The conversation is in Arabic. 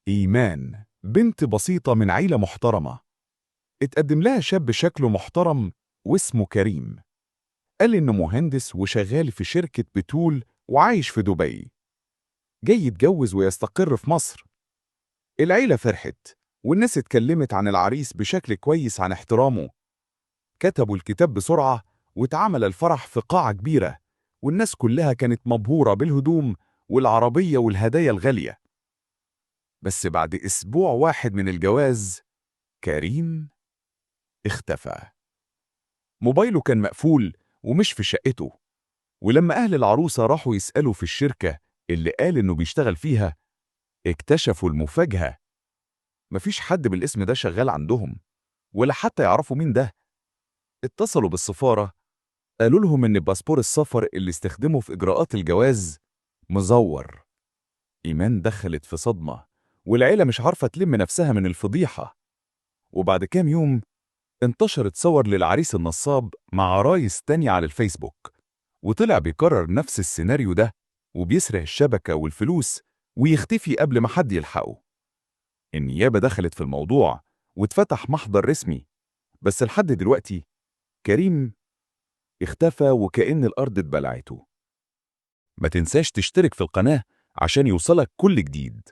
إيمان بنت بسيطة من عيلة محترمة. اتقدم لها شاب شكله محترم واسمه كريم. قال إنه مهندس وشغال في شركة بترول وعايش في دبي، جاي يتجوز ويستقر في مصر. العيلة فرحت والناس اتكلمت عن العريس بشكل كويس عن احترامه. كتبوا الكتاب بسرعة واتعمل الفرح في قاعة كبيرة، والناس كلها كانت مبهورة بالهدوم والعربية والهدايا الغالية. بس بعد أسبوع واحد من الجواز كريم اختفى. موبايله كان مقفول ومش في شقته، ولما أهل العروسة راحوا يسألوا في الشركة اللي قال إنه بيشتغل فيها، اكتشفوا المفاجأة. مفيش حد بالاسم ده شغال عندهم، ولا حتى يعرفوا مين ده. اتصلوا بالسفارة، قالوا لهم إن باسبور السفر اللي استخدمه في إجراءات الجواز مزور. إيمان دخلت في صدمة، والعيلة مش عارفة تلم نفسها من الفضيحة. وبعد كام يوم انتشرت صور للعريس النصاب مع عرايس تانية على الفيسبوك، وطلع بيكرر نفس السيناريو ده، وبيسرق الشبكة والفلوس ويختفي قبل ما حد يلحقه. النيابة دخلت في الموضوع واتفتح محضر رسمي، بس لحد دلوقتي كريم اختفى وكأن الأرض اتبلعته. ما تنساش تشترك في القناة عشان يوصلك كل جديد.